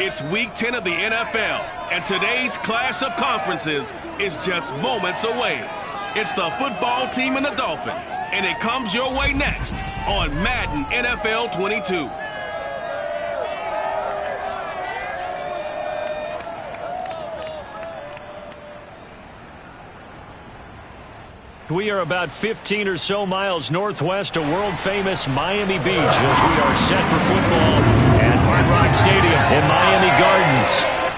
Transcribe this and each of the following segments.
It's Week 10 of the NFL, and today's clash of conferences is just moments away. It's the football team and the Dolphins, and it comes your way next on Madden NFL 22. We are about 15 or so miles northwest of world-famous Miami Beach as we are set for football at Hard Rock Stadium in Miami Gardens.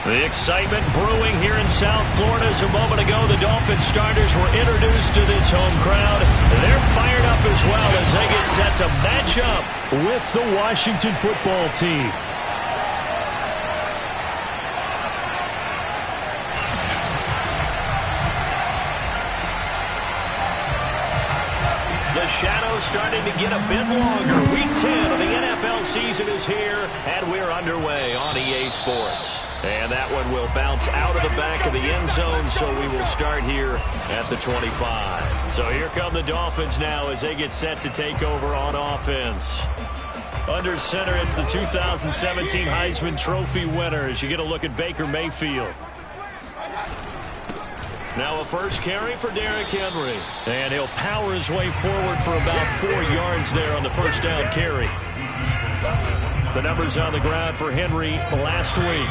The excitement brewing here in South Florida as a moment ago the Dolphins starters were introduced to this home crowd. They're fired up as well as they get set to match up with the Washington football team. The shadow's starting to get a bit longer. Week 10 of the NFL season is here, and we're underway on EA Sports. And that one will bounce out of the back of the end zone, so we will start here at the 25. So here come the Dolphins now as they get set to take over on offense. Under center, it's the 2017 Heisman Trophy winner as you get a look at Baker Mayfield. Now a first carry for Derrick Henry. And he'll power his way forward for about 4 yards there on the first down carry. The numbers on the ground for Henry last week.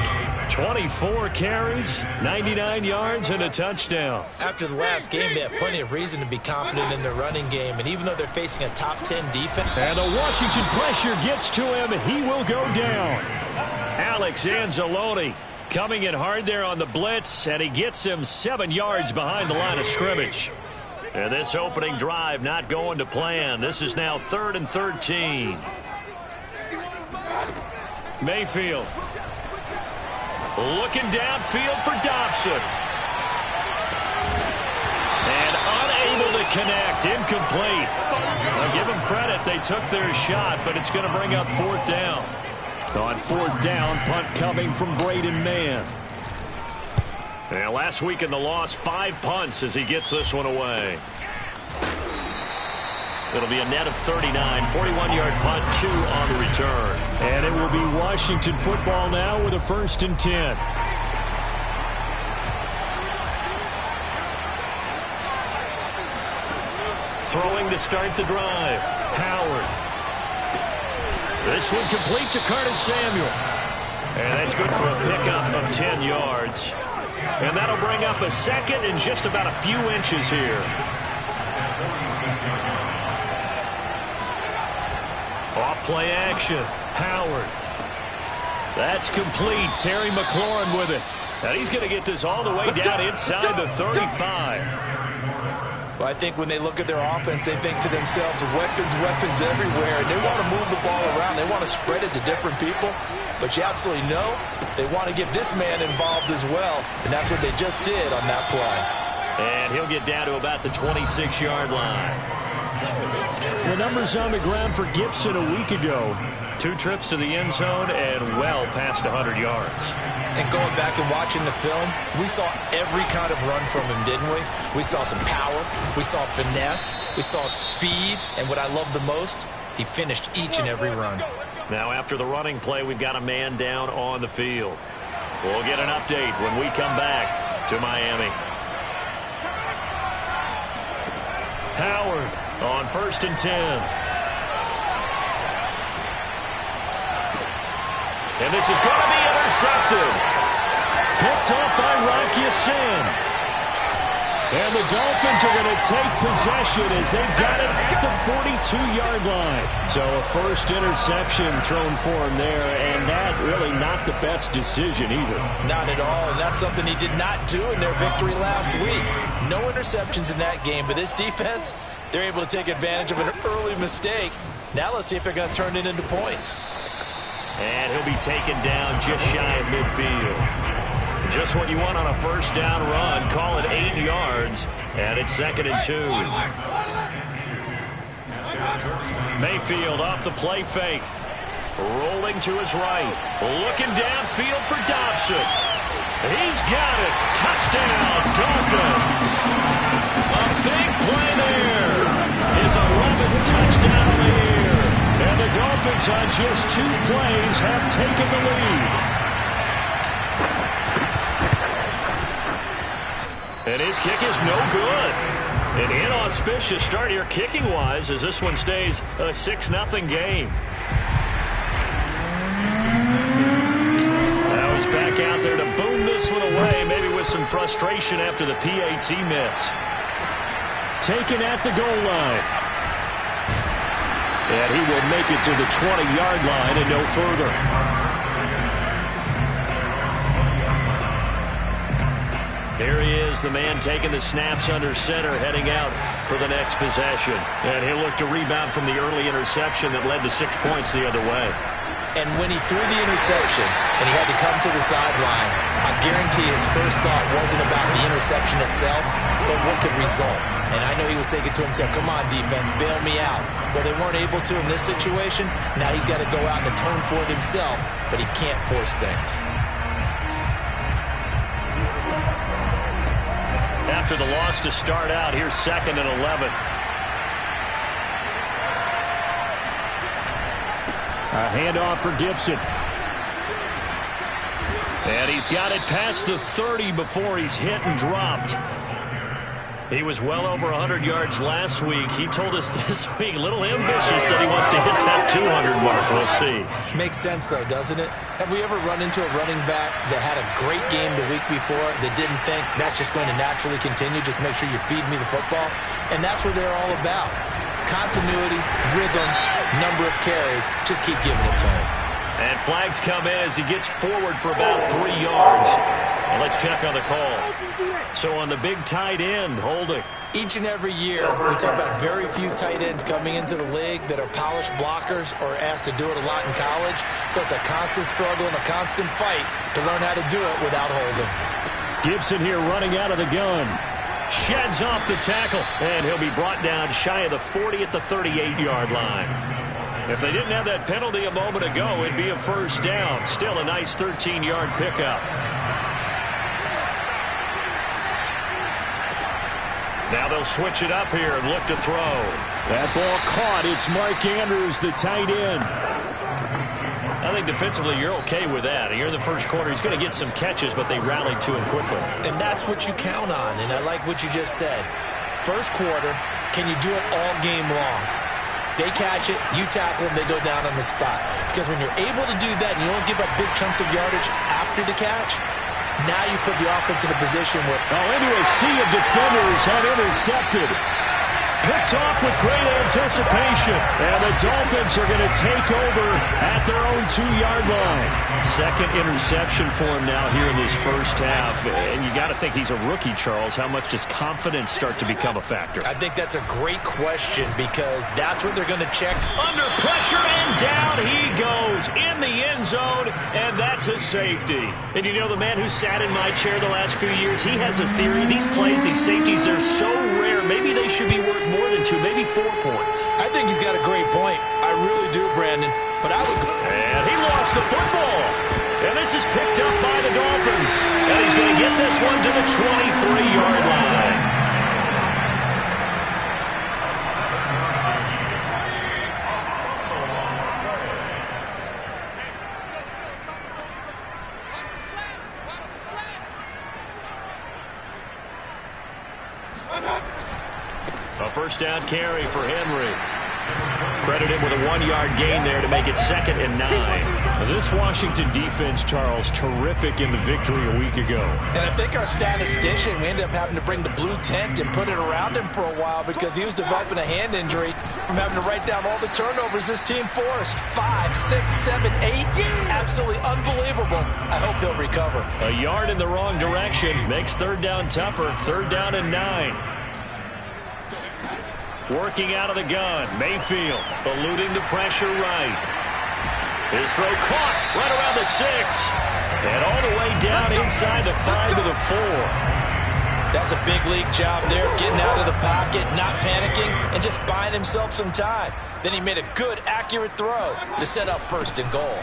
24 carries, 99 yards, and a touchdown. After the last game, they have plenty of reason to be confident in their running game. And even though they're facing a top 10 defense. And the Washington pressure gets to him. He will go down. Alex Anzalone coming in hard there on the blitz, and he gets him 7 yards behind the line of scrimmage. And this opening drive not going to plan. This is now 3rd and 13. Mayfield looking downfield for Dobson. And unable to connect, incomplete. I'll give them credit, they took their shot, but it's going to bring up 4th down. On 4th down, punt coming from Braden Mann. And last week in the loss, 5 punts as he gets this one away. It'll be a net of 39, 41-yard punt, 2 on the return. And it will be Washington football now with a 1st and 10. Throwing to start the drive. Howard. This one complete to Curtis Samuel. And that's good for a pickup of 10 yards. And that'll bring up a 2nd and just about a few inches here. Off play action. Howard. That's complete. Terry McLaurin with it. Now he's going to get this all the way down inside the 35. Well, I think when they look at their offense, they think to themselves, weapons everywhere, and they want to move the ball around. They want to spread it to different people, but you absolutely know they want to get this man involved as well, and that's what they just did on that play. And he'll get down to about the 26-yard line. The numbers on the ground for Gibson a week ago. 2 trips to the end zone and well past 100 yards. And going back and watching the film, we saw every kind of run from him, didn't we? We saw some power, we saw finesse, we saw speed, and what I love the most, he finished each and every run. Now after the running play, we've got a man down on the field. We'll get an update when we come back to Miami. Howard on 1st and 10. And this is going to be intercepted. Picked up by Rocky Sin. And the Dolphins are going to take possession as they've got it at the 42-yard line. So a first interception thrown for him there, and that really not the best decision either. Not at all, and that's something he did not do in their victory last week. No interceptions in that game, but this defense, they're able to take advantage of an early mistake. Now let's see if they're going to turn it into points. And he'll be taken down just shy of midfield. Just what you want on a first down run. Call it 8 yards. And it's 2nd and 2. Mayfield off the play fake. Rolling to his right. Looking downfield for Dobson. He's got it. Touchdown, Dolphins. A big play there. His 11th touchdown of the year. And the Dolphins on just 2 plays have taken the lead. And his kick is no good. An inauspicious start here kicking-wise as this one stays a 6-0 game. Now he's back out there to boom this one away, maybe with some frustration after the PAT miss. Taken at the goal line. And he will make it to the 20-yard line and no further. Here he is, the man taking the snaps under center, heading out for the next possession. And he'll look to rebound from the early interception that led to 6 points the other way. And when he threw the interception and he had to come to the sideline, I guarantee his first thought wasn't about the interception itself, but what could result. And I know he was thinking to himself, come on, defense, bail me out. Well, they weren't able to in this situation. Now he's got to go out and atone for it himself, but he can't force things. After the loss to start out, here's 2nd and 11. A handoff for Gibson. And he's got it past the 30 before he's hit and dropped. He was well over 100 yards last week. He told us this week, a little ambitious, said he wants to hit that 200 mark. We'll see. Makes sense, though, doesn't it? Have we ever run into a running back that had a great game the week before that didn't think that's just going to naturally continue? Just make sure you feed me the football. And that's what they're all about. Continuity, rhythm, number of carries. Just keep giving it to him. And flags come in as he gets forward for about 3 yards. And let's check on the call. So on the big tight end, holding. Each and every year, we talk about very few tight ends coming into the league that are polished blockers or asked to do it a lot in college. So it's a constant struggle and a constant fight to learn how to do it without holding. Gibson here running out of the gun. Sheds off the tackle. And he'll be brought down shy of the 40 at the 38-yard line. If they didn't have that penalty a moment ago, it'd be a first down. Still a nice 13-yard pickup. Now they'll switch it up here and look to throw. That ball caught. It's Mark Andrews, the tight end. I think defensively you're okay with that. Here in the first quarter, he's going to get some catches, but they rallied to him quickly. And that's what you count on, and I like what you just said. First quarter, can you do it all game long? They catch it, you tackle them, they go down on the spot. Because when you're able to do that and you don't give up big chunks of yardage after the catch, now you put the offense in a position where... into a sea of defenders and intercepted. Picked off with great anticipation. And the Dolphins are going to take over at their own 2-yard line. Second interception for him now here in this first half. And you got to think he's a rookie, Charles. How much does confidence start to become a factor? I think that's a great question because that's what they're going to check. Under pressure and down he goes in the end zone, and that's a safety. And you know, the man who sat in my chair the last few years, he has a theory. These plays, these safeties, they're so rare. Maybe they should be worth more than 2, maybe 4 points. I think he's got a great point. I really do, Brandon. But I would... And he lost the football. And this is picked up by the Dolphins. And he's going to get this one to the 23-yard line. A first down carry for Henry. Credit him with a 1-yard gain there to make it 2nd and 9. This Washington defense, Charles, terrific in the victory a week ago. And I think our statistician, we ended up having to bring the blue tent and put it around him for a while because he was developing a hand injury from having to write down all the turnovers this team forced. 5, 6, 7, 8. Absolutely unbelievable. I hope he'll recover. A yard in the wrong direction makes 3rd down tougher. 3rd down and 9. Working out of the gun. Mayfield eluding the pressure right. His throw caught right around the 6. And all the way down inside the 5 to the 4. That's a big league job there, getting out of the pocket, not panicking, and just buying himself some time. Then he made a good, accurate throw to set up 1st and goal.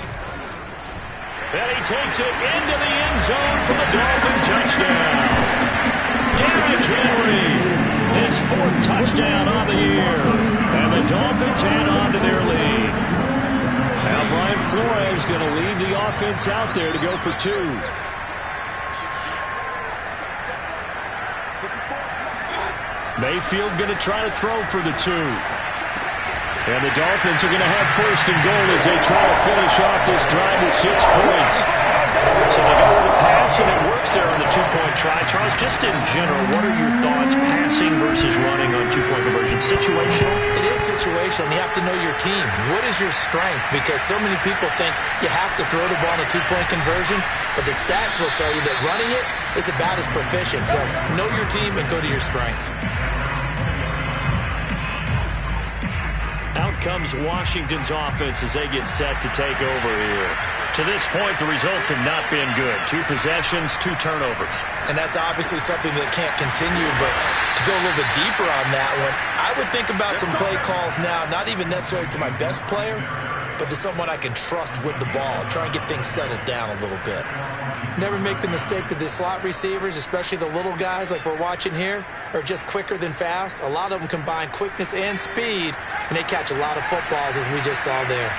And he takes it into the end zone for the Dolphin touchdown. Derrick Henry. His 4th touchdown on the year. And the Dolphins head on to their lead. Now Brian Flores going to leave the offense out there to go for 2. Mayfield going to try to throw for the 2. And the Dolphins are going to have first and goal as they try to finish off this drive with 6 points. So they go with a pass, and it works there on the 2-point try. Charles, just in general, what are your thoughts passing versus running on 2-point conversion? Situational? It is situational. You have to know your team. What is your strength? Because so many people think you have to throw the ball in a 2-point conversion, but the stats will tell you that running it is about as proficient. So know your team and go to your strength. Out comes Washington's offense as they get set to take over here. To this point, the results have not been good. 2 possessions, 2 turnovers. And that's obviously something that can't continue, but to go a little bit deeper on that one, I would think about some play calls now, not even necessarily to my best player, but to someone I can trust with the ball. Try and get things settled down a little bit. Never make the mistake that the slot receivers, especially the little guys like we're watching here, are just quicker than fast. A lot of them combine quickness and speed, and they catch a lot of footballs, as we just saw there.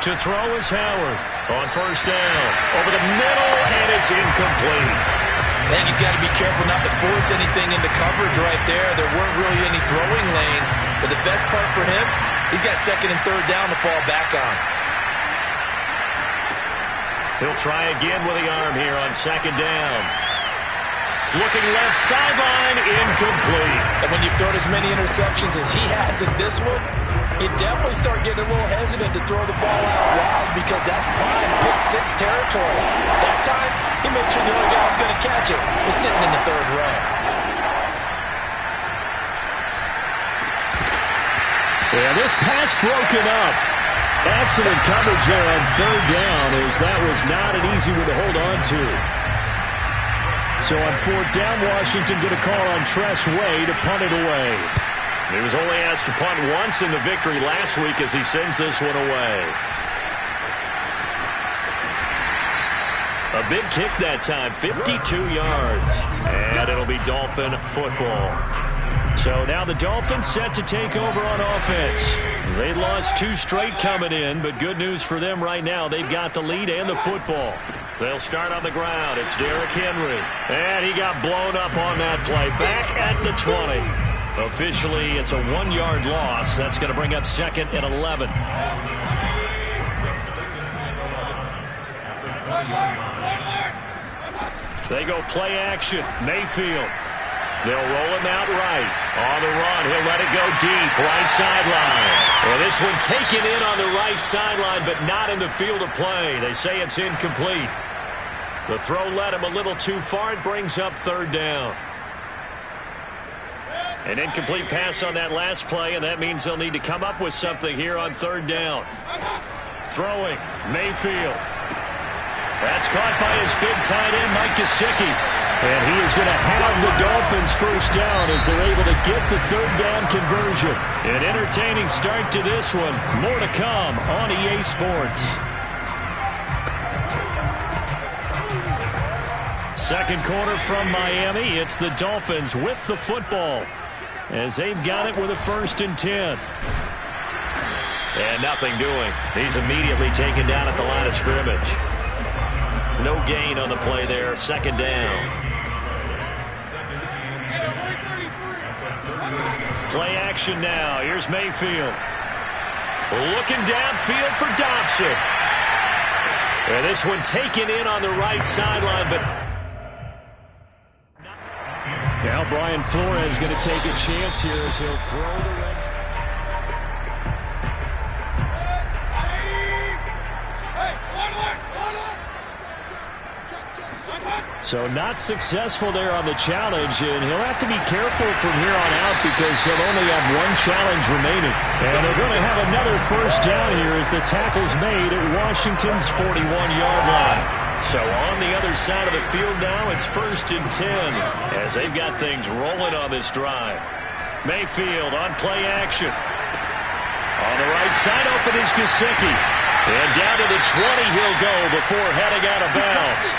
To throw is Howard on first down. Over the middle, and it's incomplete. I think he's got to be careful not to force anything into coverage right there. There weren't really any throwing lanes, but the best part for him, he's got 2nd and 3rd down to fall back on. He'll try again with the arm here on 2nd down. Looking left sideline, incomplete. And when you've thrown as many interceptions as he has in this one, you definitely start getting a little hesitant to throw the ball out wide because that's prime pick-6 territory. That time, he made sure the only guy who's going to catch it was sitting in the 3rd row. Yeah, this pass broken up. Excellent coverage there on 3rd down, as that was not an easy one to hold on to. So on 4th down, Washington going to call on Tress Way to punt it away. He was only asked to punt once in the victory last week as he sends this one away. A big kick that time, 52 yards. And it'll be Dolphin football. So now the Dolphins set to take over on offense. They lost 2 straight coming in, but good news for them right now. They've got the lead and the football. They'll start on the ground. It's Derrick Henry. And he got blown up on that play. Back at the 20. Officially, it's a 1-yard loss. That's going to bring up 2nd and 11. They go play action. Mayfield. They'll roll him out right. On the run, he'll let it go deep. Right sideline. And this one taken in on the right sideline, but not in the field of play. They say it's incomplete. The throw led him a little too far. It brings up 3rd down. An incomplete pass on that last play, and that means they'll need to come up with something here on 3rd down. Throwing, Mayfield. That's caught by his big tight end, Mike Gesicki. And he is going to have the Dolphins first down as they're able to get the 3rd down conversion. An entertaining start to this one. More to come on EA Sports. Second quarter from Miami. It's the Dolphins with the football as they've got it with a 1st and 10. And nothing doing. He's immediately taken down at the line of scrimmage. No gain on the play there. 2nd down. Play action now. Here's Mayfield. Looking downfield for Dobson. And this one taken in on the right sideline, but now Brian Flores is going to take a chance here as he'll throw the red. So not successful there on the challenge, and he'll have to be careful from here on out because he'll only have 1 challenge remaining. And they're going to have another first down here as the tackle's made at Washington's 41-yard line. So on the other side of the field now, it's 1st and 10 as they've got things rolling on this drive. Mayfield on play action. On the right side, open is Gesicki. And down to the 20 he'll go before heading out of bounds.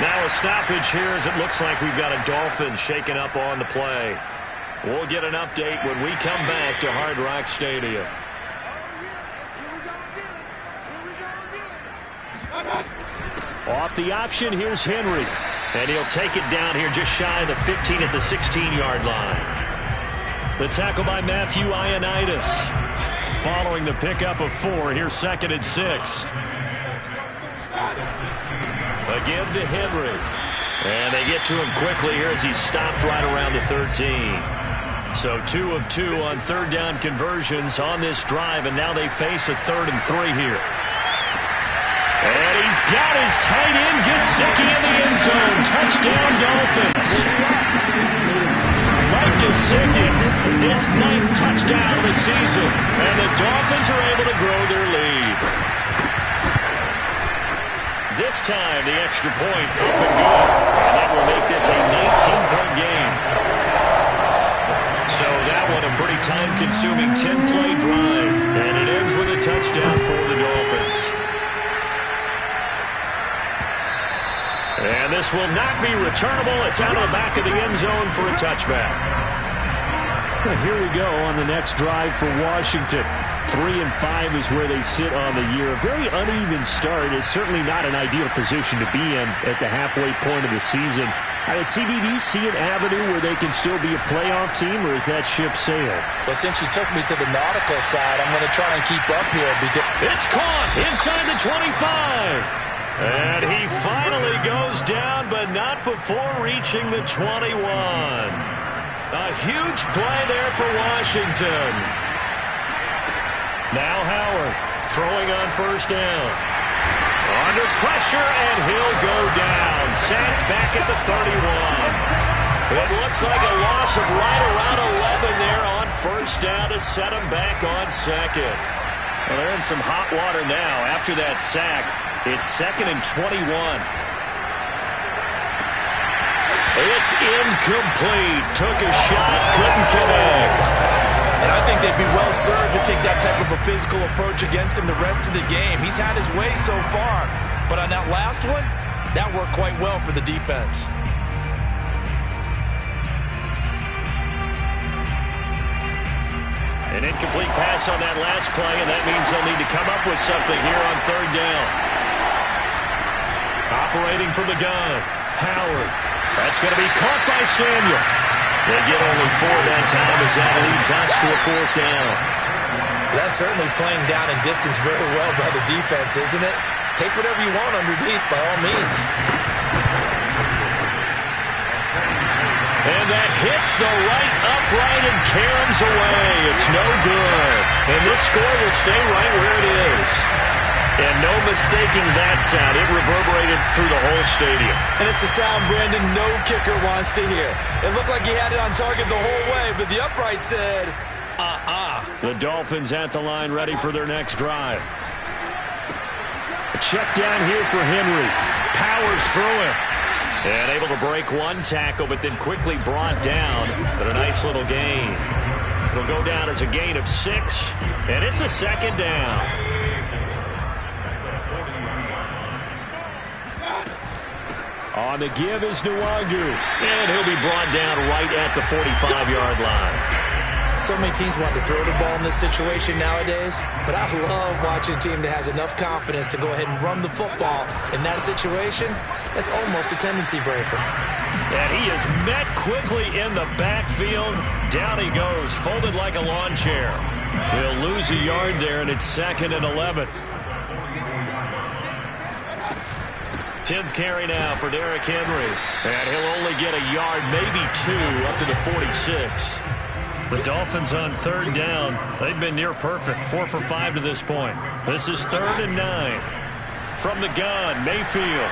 Now a stoppage here as it looks like we've got a Dolphin shaking up on the play. We'll get an update when we come back to Hard Rock Stadium. Off the option, here's Henry. And he'll take it down here just shy of the 15 at the 16-yard line. The tackle by Matthew Ioannidis. Following the pickup of 4, here's 2nd and 6. Again to Henry. And they get to him quickly here as he's stopped right around the 13. So 2 of 2 on 3rd down conversions on this drive, and now they face a 3rd and 3 here. And he's got his tight end, Gesicki, in the end zone. Touchdown, Dolphins. Mike Gesicki, his 9th touchdown of the season. And the Dolphins are able to grow their lead. This time, the extra point up and good. And that will make this a 19-point game. So that one a pretty time-consuming 10-play drive. And it ends with a touchdown for the Dolphins. And this will not be returnable. It's out of the back of the end zone for a touchback. Well, here we go on the next drive for Washington. 3-5 is where they sit on the year. A very uneven start is certainly not an ideal position to be in at the halfway point of the season. CB, do you see an avenue where they can still be a playoff team, or is that ship sailed? Well, since you took me to the nautical side, I'm going to try and keep up here. Because it's caught inside the 25. And he finally goes down, but not before reaching the 21. A huge play there for Washington. Now Howard throwing on 1st down. Under pressure, and he'll go down. Sacked back at the 31. It looks like a loss of right around 11 there on 1st down to set him back on 2nd. Well, they're in some hot water now after that sack. It's 2nd and 21. It's incomplete. Took a shot, couldn't connect. And I think they'd be well served to take that type of a physical approach against him the rest of the game. He's had his way so far. But on that last one, that worked quite well for the defense. An incomplete pass on that last play, and that means they'll need to come up with something here on 3rd down. Operating from the gun, Howard. That's going to be caught by Samuel. They get only 4 that time as that leads us to a 4th down. That's certainly playing down in distance very well by the defense, isn't it? Take whatever you want underneath by all means. And that hits the right upright and caroms away. It's no good. And this score will stay right where it is. And no mistaking that sound. It reverberated through the whole stadium. And it's the sound Brandon no kicker wants to hear. It looked like he had it on target the whole way, but the upright said, The Dolphins at the line ready for their next drive. A check down here for Henry. Powers through it. And able to break one tackle, but then quickly brought down. But a nice little gain. It'll go down as a gain of 6, and it's a 2nd down. On the give is Nwangu. And he'll be brought down right at the 45-yard line. So many teams want to throw the ball in this situation nowadays, but I love watching a team that has enough confidence to go ahead and run the football. In that situation, that's almost a tendency breaker. And he is met quickly in the backfield. Down he goes, folded like a lawn chair. He'll lose a yard there, and it's 2nd and 11. 10th carry now for Derrick Henry. And he'll only get a yard, maybe 2, up to the 46. The Dolphins on 3rd down. They've been near perfect. 4 for 5 to this point. This is 3rd and 9. From the gun, Mayfield.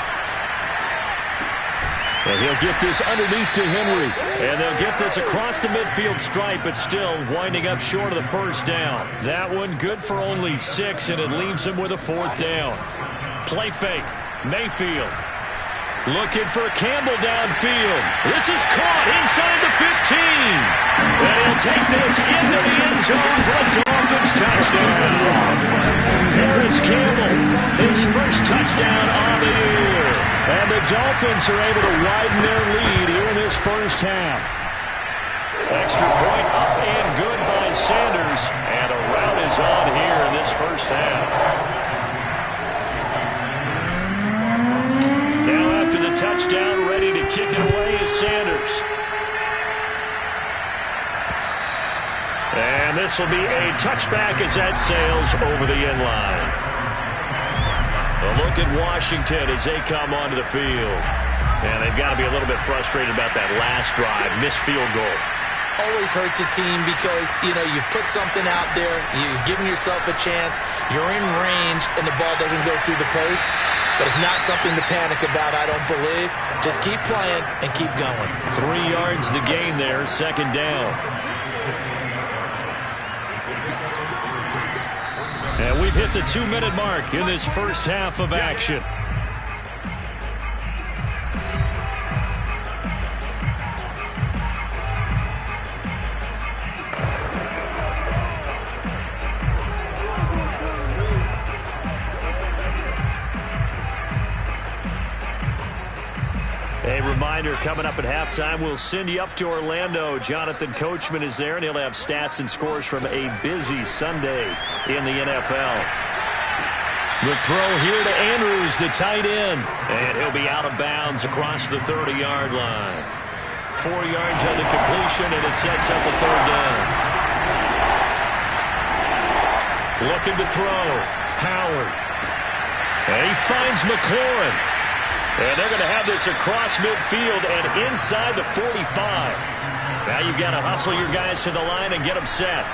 And he'll get this underneath to Henry. And they'll get this across the midfield stripe, but still winding up short of the 1st down. That one good for only 6, and it leaves him with a 4th down. Play fake. Mayfield looking for Campbell downfield. This is caught inside the 15. And he'll take this into the end zone for a Dolphins touchdown. Paris Campbell, his first touchdown of the year. And the Dolphins are able to widen their lead here in this first half. Extra point up and good by Sanders. And a rout is on here in this first half. Now after the touchdown, ready to kick it away is Sanders. And this will be a touchback as that sails over the end line. A look at Washington as they come onto the field. And they've got to be a little bit frustrated about that last drive, missed field goal. Always hurts a team because, you've put something out there, you've given yourself a chance, you're in range, and the ball doesn't go through the post. But it's not something to panic about, I don't believe. Just keep playing and keep going. 3 yards the gain there, second down. And we've hit the 2-minute mark in this first half of action. A reminder, coming up at halftime, we'll send you up to Orlando. Jonathan Coachman is there, and he'll have stats and scores from a busy Sunday in the NFL. The throw here to Andrews, the tight end. And he'll be out of bounds across the 30-yard line. 4 yards on the completion, and it sets up a third down. Looking to throw. Howard. And he finds McLaurin. And they're going to have this across midfield and inside the 45. Now you've got to hustle your guys to the line and get them set.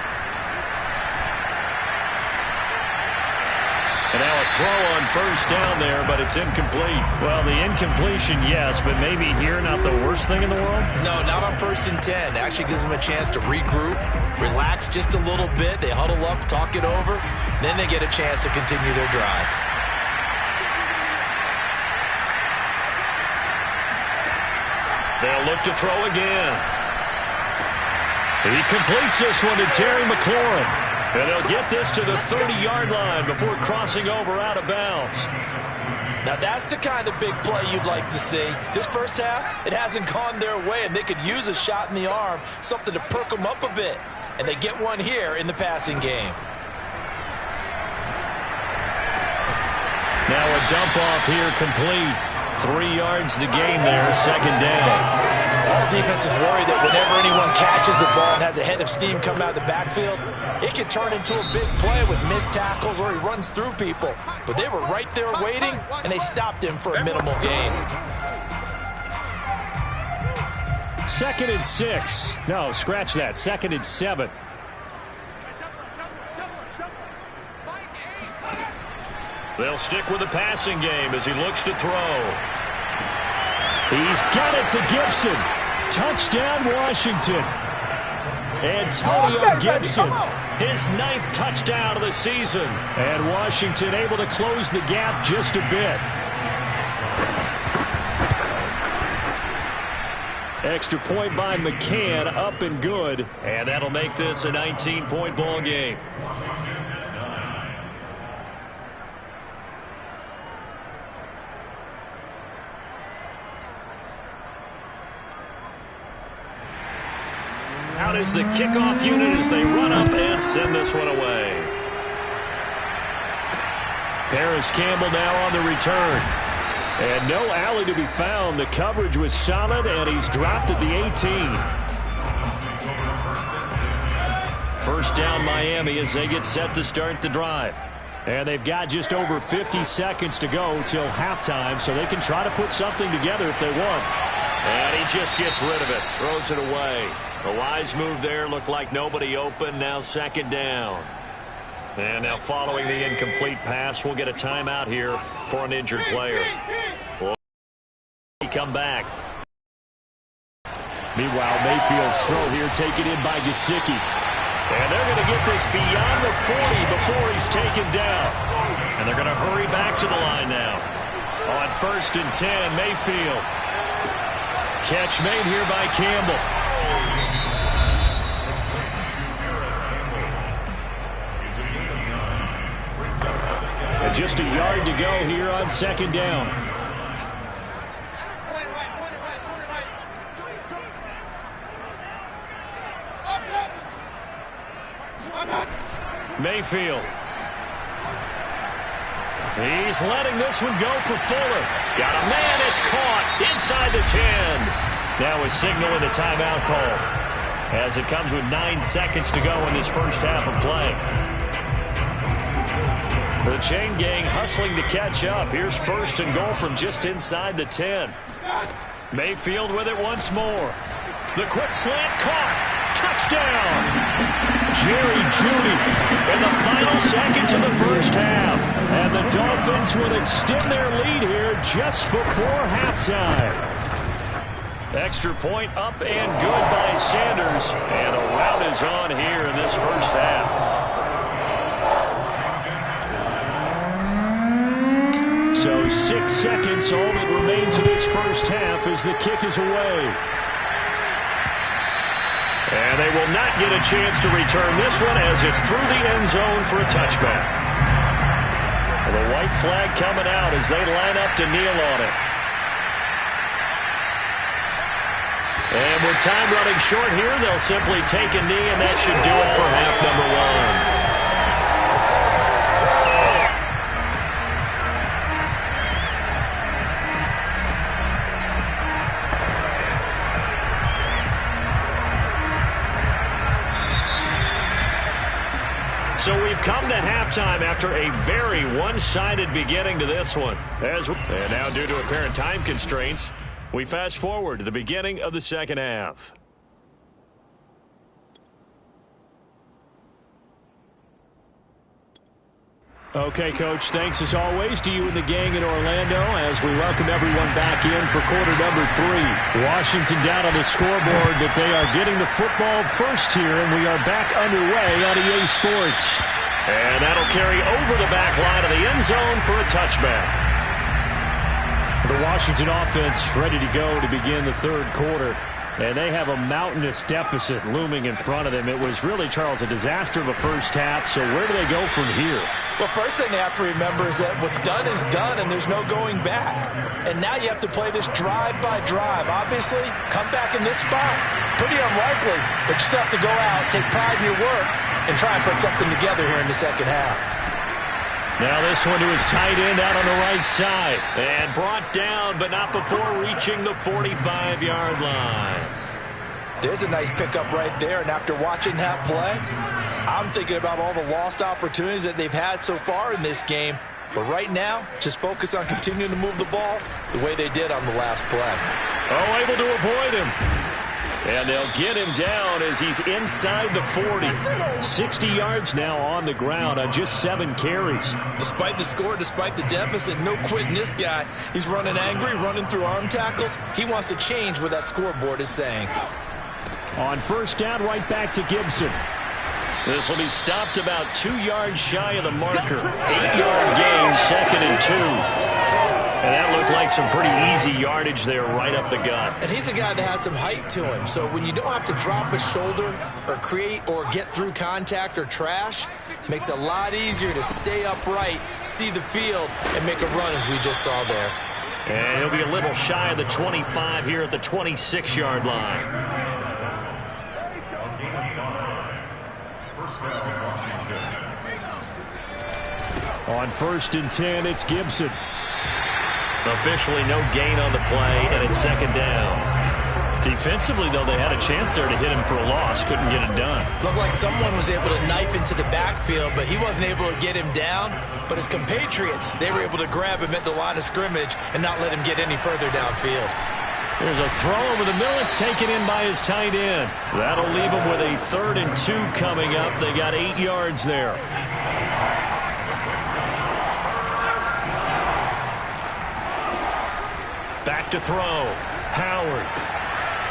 And now a throw on first down there, but it's incomplete. Well, the incompletion, yes, but maybe here not the worst thing in the world? No, not on 1st and 10. Actually gives them a chance to regroup, relax just a little bit. They huddle up, talk it over. Then they get a chance to continue their drive. They'll look to throw again. He completes this one to Terry McLaurin. And they'll get this to the 30-yard line before crossing over out of bounds. Now that's the kind of big play you'd like to see. This first half, it hasn't gone their way, and they could use a shot in the arm, something to perk them up a bit. And they get one here in the passing game. Now a dump off here complete. 3 yards the gain there, second down. All defenses worry that whenever anyone catches the ball and has a head of steam come out of the backfield, it can turn into a big play with missed tackles or he runs through people. But they were right there waiting, and they stopped him for a minimal gain. 2nd and 6. No, scratch that. 2nd and 7. They'll stick with the passing game as he looks to throw. He's got it to Gibson. Touchdown, Washington. Antonio Gibson, his 9th touchdown of the season. And Washington able to close the gap just a bit. Extra point by McCann, up and good. And that'll make this a 19-point ball game. Out is the kickoff unit as they run up and send this one away. Paris Campbell now on the return. And no alley to be found. The coverage was solid, and he's dropped at the 18. First down Miami as they get set to start the drive. And they've got just over 50 seconds to go till halftime, so they can try to put something together if they want. And he just gets rid of it, throws it away. A wise move there, looked like nobody open, now second down. And now following the incomplete pass, we'll get a timeout here for an injured player. Well, come back. Meanwhile, Mayfield's throw here taken in by Gesicki. And they're going to get this beyond the 40 before he's taken down. And they're going to hurry back to the line now. On 1st and 10, Mayfield. Catch made here by Campbell. And just a yard to go here on second down. Mayfield. He's letting this one go for Fuller. Got a man. It's caught inside the 10. Now a signal and a timeout call as it comes with 9 seconds to go in this first half of play. The chain gang hustling to catch up. Here's first and goal from just inside the 10. Mayfield with it once more. The quick slant caught. Touchdown. Jerry Jeudy in the final seconds of the first half. And the Dolphins will extend their lead here just before halftime. Extra point up and good by Sanders. And a rout is on here in this first half. So 6 seconds, all that remains of this first half as the kick is away. And they will not get a chance to return this one as it's through the end zone for a touchback. The white flag coming out as they line up to kneel on it. And with time running short here, they'll simply take a knee, and that should do it for half number one. So we've come to halftime after a very one-sided beginning to this one. And now, due to apparent time constraints, we fast forward to the beginning of the second half. Okay, Coach, thanks as always to you and the gang in Orlando as we welcome everyone back in for quarter number 3. Washington down on the scoreboard, but they are getting the football first here, and we are back underway on EA Sports. And that'll carry over the back line of the end zone for a touchback. The Washington offense ready to go to begin the third quarter. And they have a mountainous deficit looming in front of them. It was really, Charles, a disaster of a first half. So where do they go from here? Well, first thing they have to remember is that what's done is done, and there's no going back. And now you have to play this drive by drive. Obviously, come back in this spot, pretty unlikely. But you still have to go out, take pride in your work, and try and put something together here in the second half. Now this one to his tight end out on the right side. And brought down, but not before reaching the 45-yard line. There's a nice pickup right there. And after watching that play, I'm thinking about all the lost opportunities that they've had so far in this game. But right now, just focus on continuing to move the ball the way they did on the last play. Oh, able to avoid him. And they'll get him down as he's inside the 40. 60 yards now on the ground on just 7 carries. Despite the score, despite the deficit, no quitting this guy. He's running angry, running through arm tackles. He wants to change what that scoreboard is saying. On first down, right back to Gibson. This will be stopped about 2 yards shy of the marker. 8-yard gain, 2nd and 2. And that looked like some pretty easy yardage there right up the gut. And he's a guy that has some height to him. So when you don't have to drop a shoulder or create or get through contact or trash, makes it a lot easier to stay upright, see the field, and make a run as we just saw there. And he'll be a little shy of the 25 here at the 26-yard line. On 1st and 10, it's Gibson. Officially no gain on the play, and it's 2nd down. Defensively, though, they had a chance there to hit him for a loss. Couldn't get it done. Looked like someone was able to knife into the backfield, but he wasn't able to get him down. But his compatriots, they were able to grab him at the line of scrimmage and not let him get any further downfield. There's a throw over the middle. It's taken in by his tight end. That'll leave him with a 3rd and 2 coming up. They got 8 yards there. Back to throw. Howard.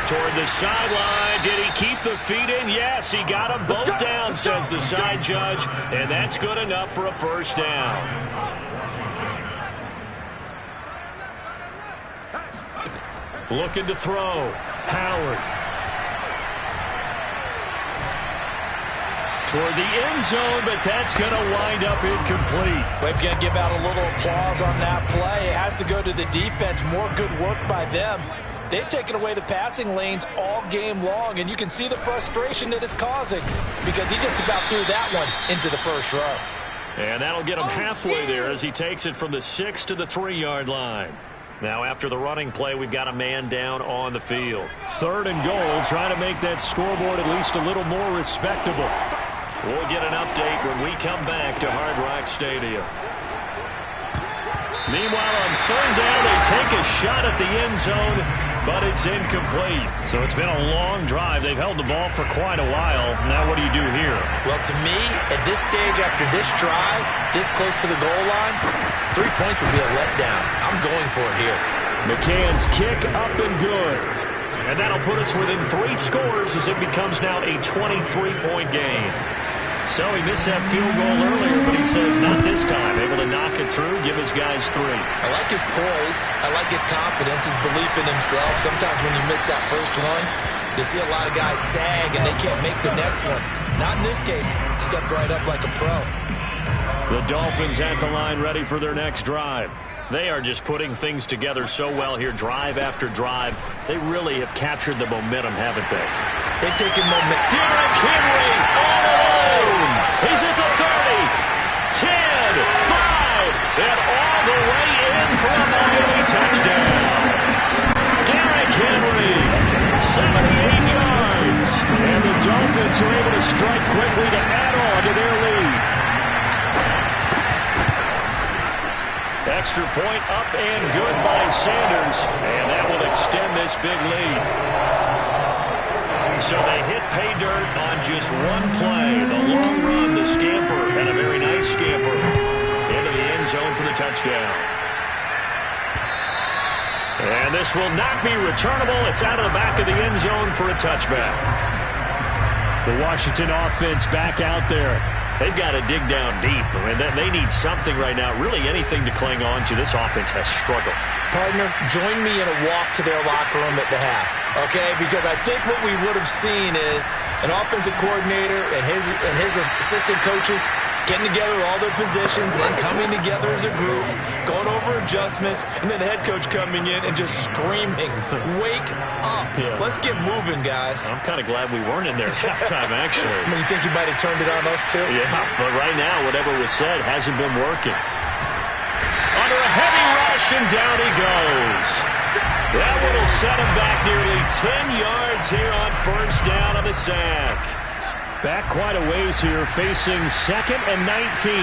Toward the sideline. Did he keep the feet in? Yes, he got them both down, says the side judge. And that's good enough for a first down. Looking to throw. Howard. Toward the end zone, but that's going to wind up incomplete. We've got to give out a little applause on that play. It has to go to the defense. More good work by them. They've taken away the passing lanes all game long, and you can see the frustration that it's causing because he just about threw that one into the first row. And that'll get him halfway there as he takes it from the 6 to the 3-yard line. Now after the running play, we've got a man down on the field. 3rd and goal, trying to make that scoreboard at least a little more respectable. We'll get an update when we come back to Hard Rock Stadium. Meanwhile, on 3rd down, they take a shot at the end zone, but it's incomplete. So it's been a long drive. They've held the ball for quite a while. Now what do you do here? Well, to me, at this stage, after this drive, this close to the goal line, 3 points would be a letdown. I'm going for it here. McCann's kick up and good. And that'll put us within 3 scores as it becomes now a 23-point game. So he missed that field goal earlier, but he says not this time. Able to knock it through, give his guys 3. I like his poise. I like his confidence, his belief in himself. Sometimes when you miss that first one, you see a lot of guys sag and they can't make the next one. Not in this case. Stepped right up like a pro. The Dolphins at the line ready for their next drive. They are just putting things together so well here, drive after drive. They really have captured the momentum, haven't they? They've taken momentum. Derrick Henry all alone. He's at the 30, 10, 5, and all the way in for a Miami touchdown. Derrick Henry, 78 yards. And the Dolphins are able to strike quickly to add on to their lead. Extra point up and good by Sanders, and that will extend this big lead. So they hit pay dirt on just one play. The long run, the scamper, and a very nice scamper into the end zone for the touchdown. And this will not be returnable. It's out of the back of the end zone for a touchback. The Washington offense back out there. They've got to dig down deep. I mean, they need something right now, really anything to cling on to. This offense has struggled. Partner, join me in a walk to their locker room at the half, okay? Because I think what we would have seen is an offensive coordinator and his assistant coaches getting together with all their positions, then coming together as a group, going over adjustments, and then the head coach coming in and just screaming, wake up. Yeah. Let's get moving, guys. I'm kind of glad we weren't in there at halftime, actually. I mean, you think you might have turned it on us, too? Yeah, but right now, whatever was said hasn't been working. Under a heavy rush, and down he goes. That one will set him back nearly 10 yards here on 1st down on the sack. Back quite a ways here, facing 2nd and 19.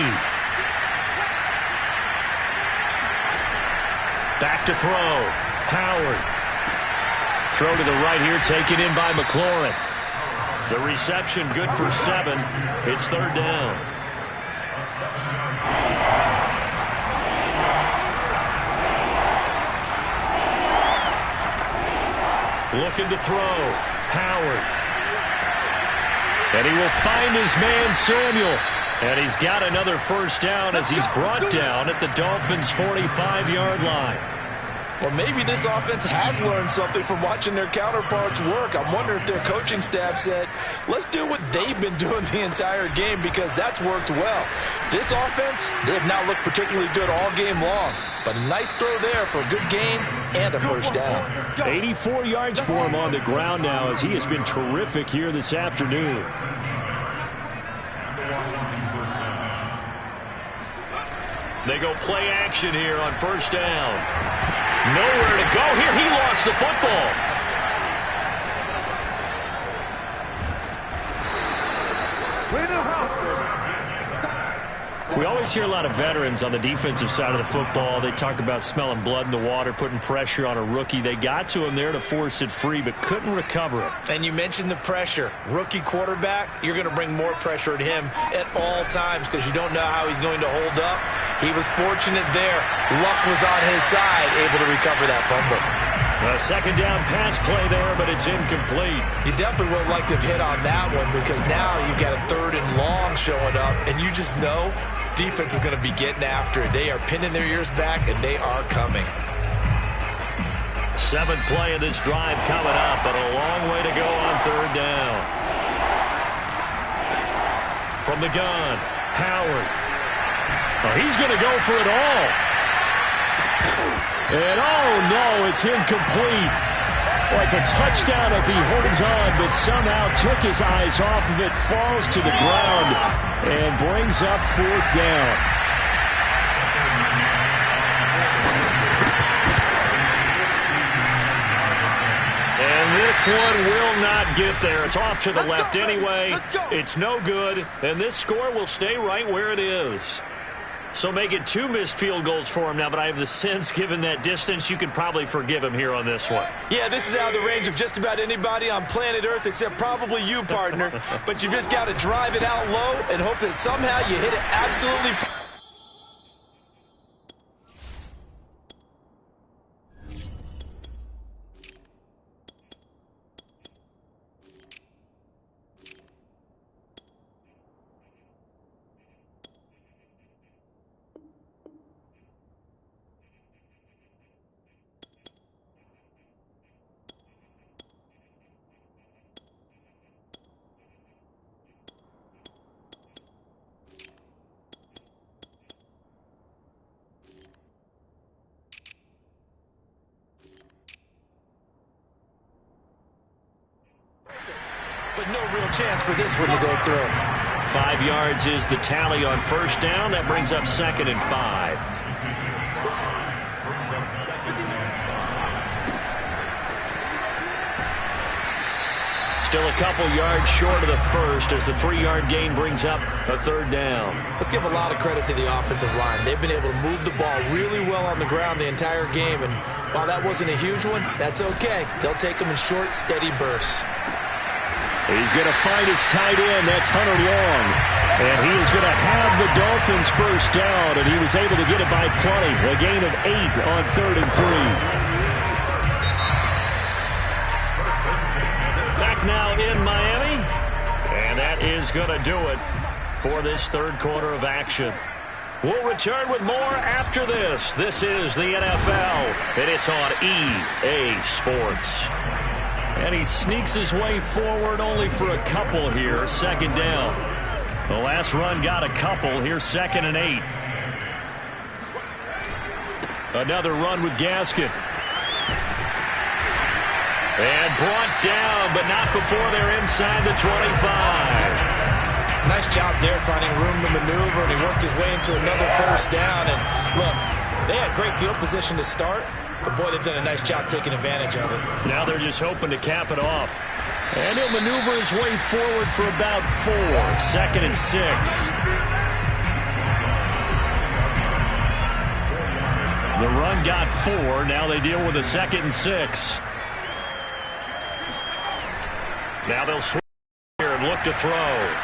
Back to throw. Howard. Throw to the right here, taken in by McLaurin. The reception good for 7. It's 3rd down. Looking to throw. Howard. And he will find his man, Samuel. And he's got another 1st down as he's brought down at the Dolphins' 45-yard line. Well, maybe this offense has learned something from watching their counterparts work. I'm wondering if their coaching staff said, let's do what they've been doing the entire game, because that's worked well. This offense, they have not looked particularly good all game long. But a nice throw there for a good gain and a 1st down. 84 yards for him on the ground now, as he has been terrific here this afternoon. They go play action here on 1st down. Nowhere to go here. He lost the football. We always hear a lot of veterans on the defensive side of the football. They talk about smelling blood in the water, putting pressure on a rookie. They got to him there to force it free, but couldn't recover it. And you mentioned the pressure. Rookie quarterback, you're going to bring more pressure at him at all times because you don't know how he's going to hold up. He was fortunate there. Luck was on his side, able to recover that fumble. A 2nd down pass play there, but it's incomplete. You definitely would like to have hit on that one, because now you've got a 3rd and long showing up, and you just know defense is going to be getting after it. They are pinning their ears back, and they are coming. 7th play of this drive coming up, but a long way to go on 3rd down. From the gun, Howard. Oh, he's going to go for it all. And oh no, it's incomplete. Well, it's a touchdown if he holds on, but somehow took his eyes off of it, falls to the ground, and brings up 4th down. this one will not get there. It's off to the left anyway. It's no good, and this score will stay right where it is. So make it 2 missed field goals for him now, but I have the sense, given that distance, you could probably forgive him here on this one. Yeah, this is out of the range of just about anybody on planet Earth except probably you, partner. But you just got to drive it out low and hope that somehow you hit it absolutely. But no real chance for this one to go through. 5 yards is the tally on first down. That brings up 2nd and 5. Still a couple yards short of the first as the 3-yard gain brings up a 3rd down. Let's give a lot of credit to the offensive line. They've been able to move the ball really well on the ground the entire game. And while that wasn't a huge one, that's okay. They'll take them in short, steady bursts. He's going to find his tight end. That's Hunter Long. And he is going to have the Dolphins first down, and he was able to get it by plenty. A gain of 8 on 3rd and 3. Back now in Miami, and that is going to do it for this 3rd quarter of action. We'll return with more after this. This is the NFL, and it's on EA Sports. And he sneaks his way forward only for a couple here. 2nd down. The last run got a couple. Here's 2nd and 8. Another run with Gaskin. And brought down, but not before they're inside the 25. Nice job there finding room to maneuver, and he worked his way into another first down. And look, they had great field position to start. But, boy, they've done a nice job taking advantage of it. Now they're just hoping to cap it off. And he'll maneuver his way forward for about 4. 2nd and 6. The run got 4. Now they deal with a 2nd and 6. Now they'll swing here and look to throw.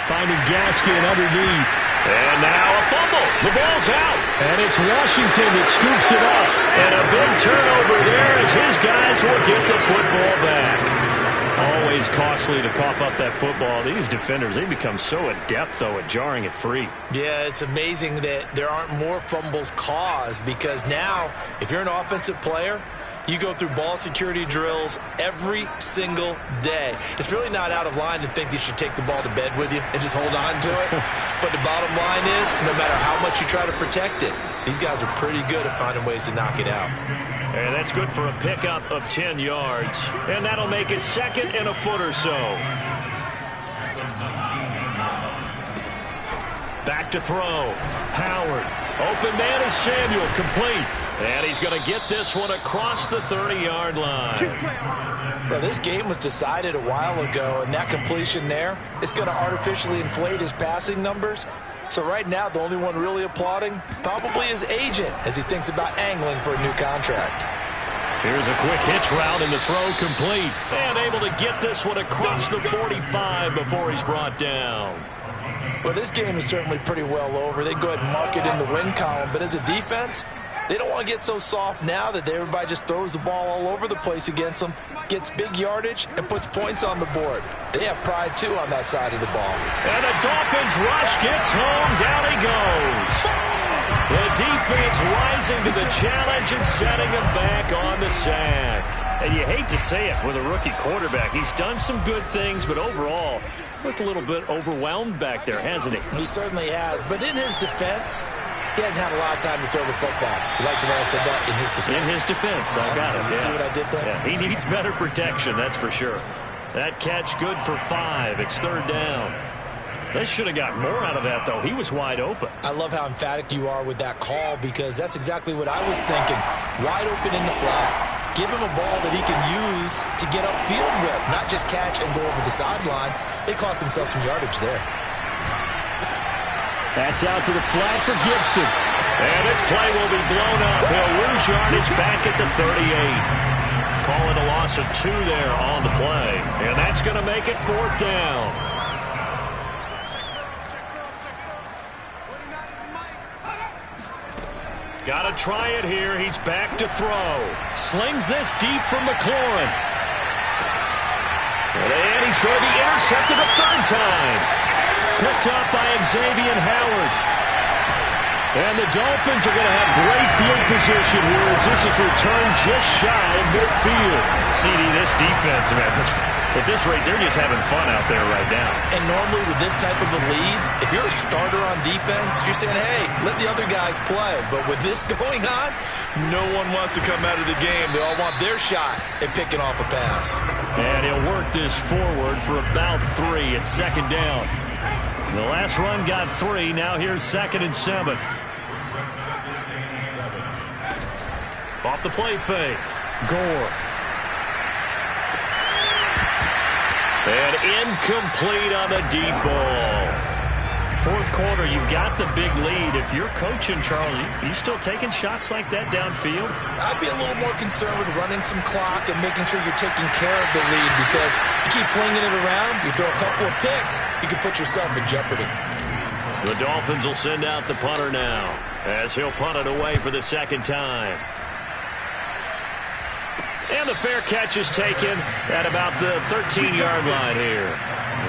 Finding Gaskin underneath. And now a fumble. The ball's out. And it's Washington that scoops it up. And a big turnover there as his guys will get the football back. Always costly to cough up that football. These defenders, they become so adept, though, at jarring it free. Yeah, it's amazing that there aren't more fumbles caused, because now, if you're an offensive player, you go through ball security drills every single day. It's really not out of line to think you should take the ball to bed with you and just hold on to it. But the bottom line is, no matter how much you try to protect it, these guys are pretty good at finding ways to knock it out. And that's good for a pickup of 10 yards. And that'll make it 2nd and a foot or so. Back to throw. Howard. Open man is Samuel. Complete. And he's going to get this one across the 30-yard line. Well, this game was decided a while ago, and that completion there is going to artificially inflate his passing numbers. So right now, the only one really applauding probably his agent as he thinks about angling for a new contract. Here's a quick hitch route, and the throw complete. And able to get this one across the 45 before he's brought down. Well, this game is certainly pretty well over. They can go ahead and mark it in the win column. But as a defense, they don't want to get so soft now that everybody just throws the ball all over the place against them, gets big yardage, and puts points on the board. They have pride, too, on that side of the ball. And the Dolphins rush gets home. Down he goes. The defense rising to the challenge and setting him back on the sack. And you hate to say it with a rookie quarterback. He's done some good things, but overall, looked a little bit overwhelmed back there, hasn't he? He certainly has. But in his defense, he hadn't had a lot of time to throw the football. You like the way I said that? In his defense. In his defense. I got it. You see what I did there? Yeah, he needs better protection, that's for sure. That catch good for 5. It's 3rd down. They should have got more out of that, though. He was wide open. I love how emphatic you are with that call, because that's exactly what I was thinking. Wide open in the flat. Give him a ball that he can use to get upfield with, not just catch and go over the sideline. They cost themselves some yardage there. That's out to the flat for Gibson. And this play will be blown up. He'll lose yardage back at the 38. Call it a loss of 2 there on the play. And that's going to make it 4th down. Got to try it here. He's back to throw. Slings this deep from McLaurin. And he's going to be intercepted a 3rd time. Picked up by Xavier Howard. And the Dolphins are going to have great field position here as this is returned just shy of midfield. CD, this defense, man, at this rate, they're just having fun out there right now. And normally with this type of a lead, if you're a starter on defense, you're saying, hey, let the other guys play. But with this going on, no one wants to come out of the game. They all want their shot at picking off a pass. And he'll work this forward for about 3 at 2nd down. The last run got 3. Now here's 2nd and 7. Off the play fake. Gore. And incomplete on the deep ball. 4th quarter, you've got the big lead. If you're coaching, Charles, you still taking shots like that downfield? I'd be a little more concerned with running some clock and making sure you're taking care of the lead, because you keep flinging it around, you throw a couple of picks, you can put yourself in jeopardy. The Dolphins will send out the punter now as he'll punt it away for the 2nd time. And the fair catch is taken at about the 13-yard line here.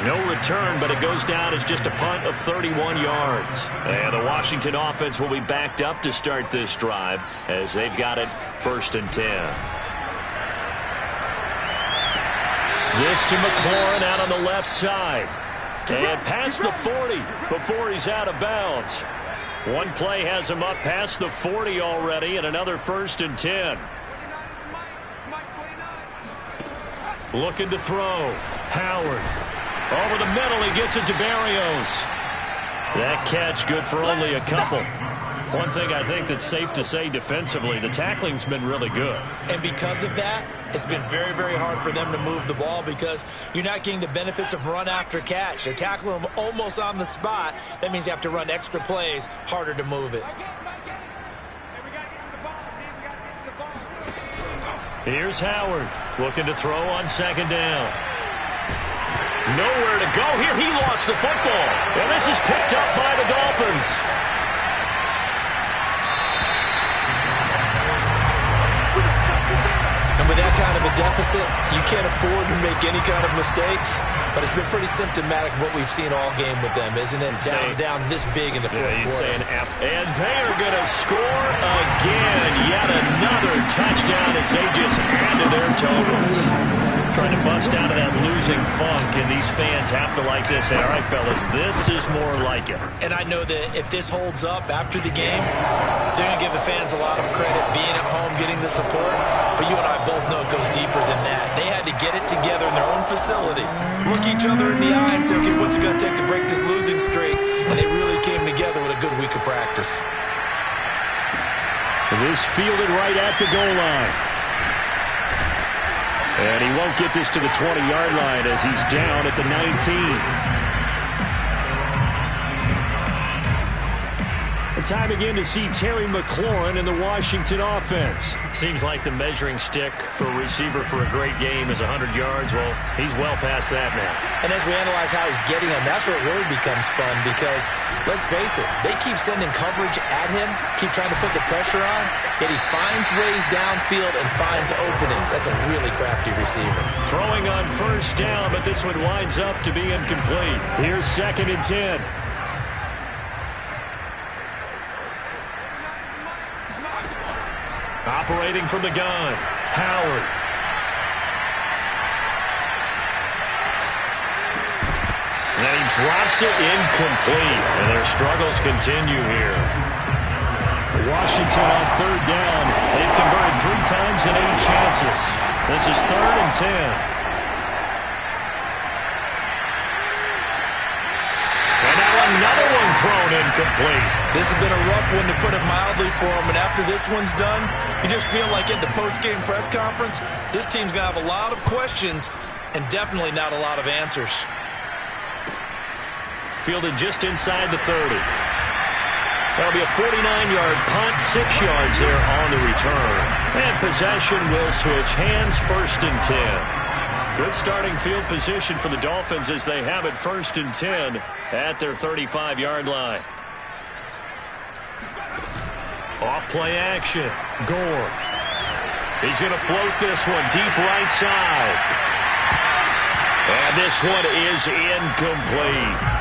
No return, but it goes down as just a punt of 31 yards. And the Washington offense will be backed up to start this drive as they've got it 1st and 10. This to McLaurin out on the left side. And past the 40 before he's out of bounds. One play has him up past the 40 already, and another 1st and 10. Looking to throw. Howard. Over the middle, he gets it to Barrios. That catch good for only a couple. One thing I think that's safe to say defensively, the tackling's been really good. And because of that, it's been very, very hard for them to move the ball because you're not getting the benefits of run after catch. They tackle them almost on the spot. That means you have to run extra plays, harder to move it. Here's Howard looking to throw on 2nd down. Nowhere to go here. He lost the football. And this is picked up by the Dolphins. And with that kind of a deficit, you can't afford to make any kind of mistakes. But it's been pretty symptomatic of what we've seen all game with them, isn't it? Down this big in the 4th quarter. And they are going to score again. Yet another touchdown as they just add to their totals. Trying to bust out of that losing funk, and these fans have to like this. Say, all right, fellas, this is more like it. And I know that if this holds up after the game, they're going to give the fans a lot of credit being at home, getting the support. But you and I both know it goes deeper than that. They had to get it together in their own facility, look each other in the eye and say, okay, what's it going to take to break this losing streak? And they really came together with a good week of practice. It is fielded right at the goal line. And he won't get this to the 20-yard line as he's down at the 19. Time again to see Terry McLaurin in the Washington offense. Seems like the measuring stick for a receiver for a great game is 100 yards. Well, he's well past that now. And as we analyze how he's getting them, that's where it really becomes fun because, let's face it, they keep sending coverage at him, keep trying to put the pressure on, yet he finds ways downfield and finds openings. That's a really crafty receiver. Throwing on 1st down, but this one winds up to be incomplete. Here's 2nd and 10. Operating from the gun, Howard. And he drops it incomplete. And their struggles continue here. Washington on 3rd down. They've converted 3 times in 8 chances. This is 3rd and 10. And now another one thrown incomplete. This has been a rough one, to put it mildly, for him. And after this one's done, you just feel like at the post-game press conference, this team's going to have a lot of questions and definitely not a lot of answers. Fielded just inside the 30. That'll be a 49-yard punt, 6 yards there on the return. And possession will switch hands, 1st and 10. Good starting field position for the Dolphins as they have it 1st and 10 at their 35-yard line. Off play action. Gore. He's going to float this one deep right side. And this one is incomplete.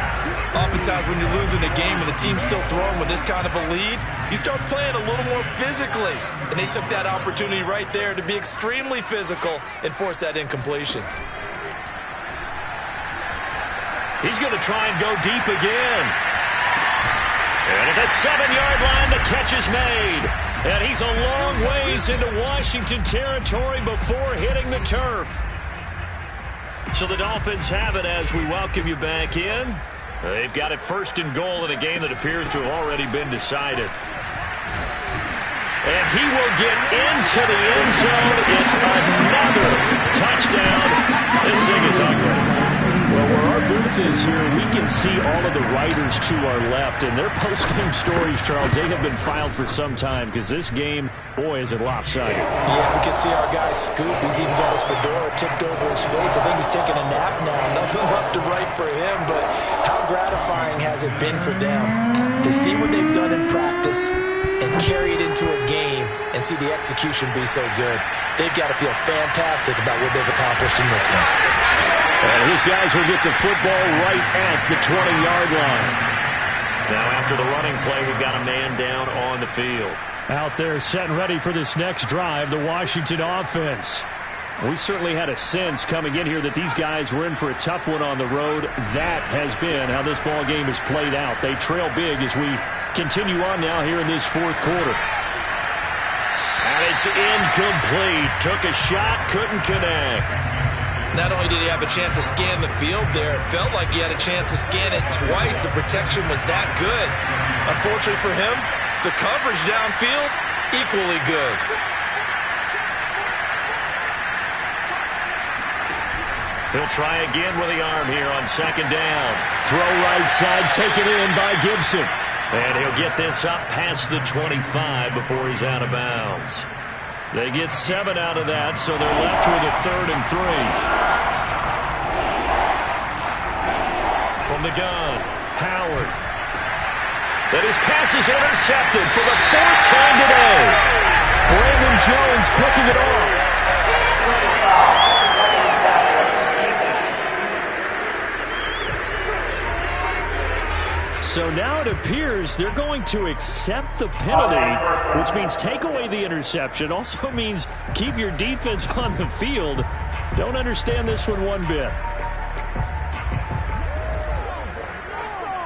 Oftentimes when you're losing a game and the team's still throwing with this kind of a lead, you start playing a little more physically. And they took that opportunity right there to be extremely physical and force that incompletion. He's going to try and go deep again. And at the 7-yard line, the catch is made. And he's a long ways into Washington territory before hitting the turf. So the Dolphins have it as we welcome you back in. They've got it 1st and goal in a game that appears to have already been decided. And he will get into the end zone. It's another touchdown. This thing is ugly. Well, where our booth is here, we can see all of the writers to our left. And their post-game stories, Charles, they have been filed for some time because this game, boy, is it lopsided. Yeah, we can see our guy Scoop. He's even got his fedora tipped over his face. I think he's taking a nap now. Nothing left to write for him, but how gratifying has it been for them to see what they've done in practice and carry it into a game and see the execution be so good. They've got to feel fantastic about what they've accomplished in this one. And his guys will get the football right at the 20-yard line. Now after the running play, we've got a man down on the field. Out there set and ready for this next drive, the Washington offense. We certainly had a sense coming in here that these guys were in for a tough one on the road. That has been how this ball game has played out. They trail big as we continue on now here in this 4th quarter. And it's incomplete. Took a shot, couldn't connect. Not only did he have a chance to scan the field there, it felt like he had a chance to scan it twice. The protection was that good. Unfortunately for him, the coverage downfield, equally good. He'll try again with the arm here on 2nd down. Throw right side, taken in by Gibson. And he'll get this up past the 25 before he's out of bounds. They get 7 out of that, so they're left with a 3rd and 3. From the gun, Howard. And his pass is intercepted for the 4th time today. Brandon Jones picking it off. So now it appears they're going to accept the penalty, which means take away the interception. Also means keep your defense on the field. Don't understand this one bit.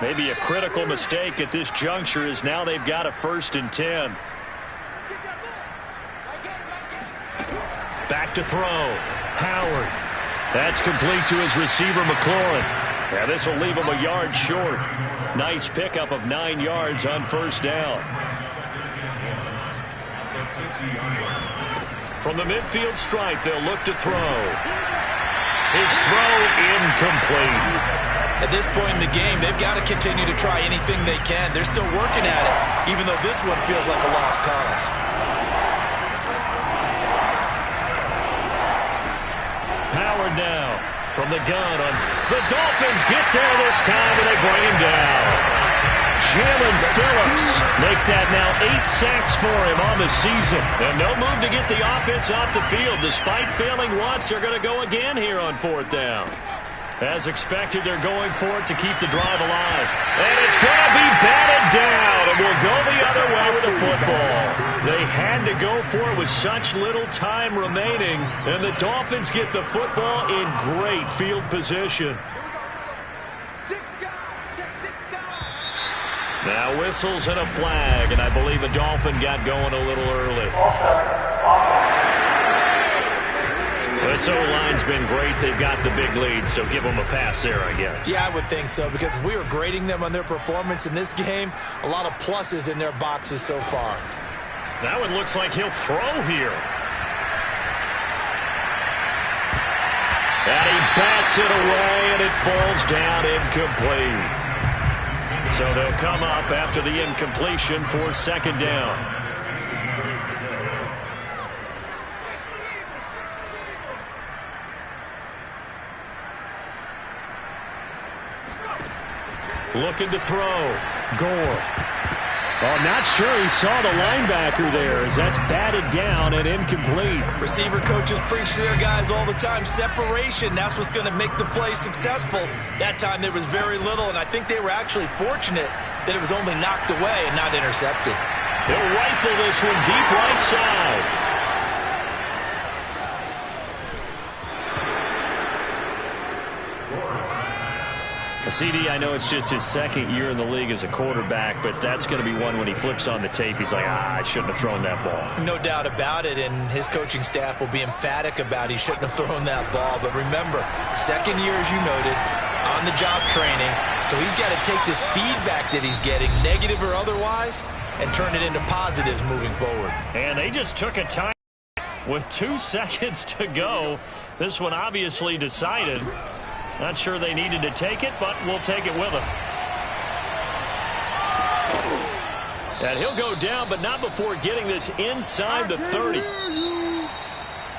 Maybe a critical mistake at this juncture is now they've got a 1st and 10. Back to throw. Howard. That's complete to his receiver, McLaurin. Yeah, this will leave him a yard short. Nice pickup of 9 yards on 1st down. From the midfield stripe, they'll look to throw. His throw incomplete. At this point in the game, they've got to continue to try anything they can. They're still working at it, even though this one feels like a lost cause. Howard now from the gun. The Dolphins get there this time, and they bring him down. Jalen Phillips make that now 8 sacks for him on the season. And no move to get the offense off the field. Despite failing once, they're going to go again here on 4th down. As expected, they're going for it to keep the drive alive. And it's going to be batted down, and we'll go the other way with the football. They had to go for it with such little time remaining, and the Dolphins get the football in great field position. Now whistles and a flag, and I believe a Dolphin got going a little early. This O-line's been great. They've got the big lead, so give them a pass there, I guess. Yeah, I would think so, because if we were grading them on their performance in this game, a lot of pluses in their boxes so far. That one looks like he'll throw here. And he bats it away, and it falls down incomplete. So they'll come up after the incompletion for second down. Looking to throw. Gore. Oh, not sure he saw the linebacker there as that's batted down and incomplete. Receiver coaches preach to their guys all the time. Separation, that's what's going to make the play successful. That time there was very little, and I think they were actually fortunate that it was only knocked away and not intercepted. They'll rifle this one deep right side. CD, I know it's just his second year in the league as a quarterback, but that's going to be one when he flips on the tape, he's like, I shouldn't have thrown that ball. No doubt about it, and his coaching staff will be emphatic about he shouldn't have thrown that ball. But remember, second year, as you noted, on-the-job training, so he's got to take this feedback that he's getting, negative or otherwise, and turn it into positives moving forward. And they just took a time with 2 seconds to go. This one obviously decided. Not sure they needed to take it, but we'll take it with them. And he'll go down, but not before getting this inside the 30.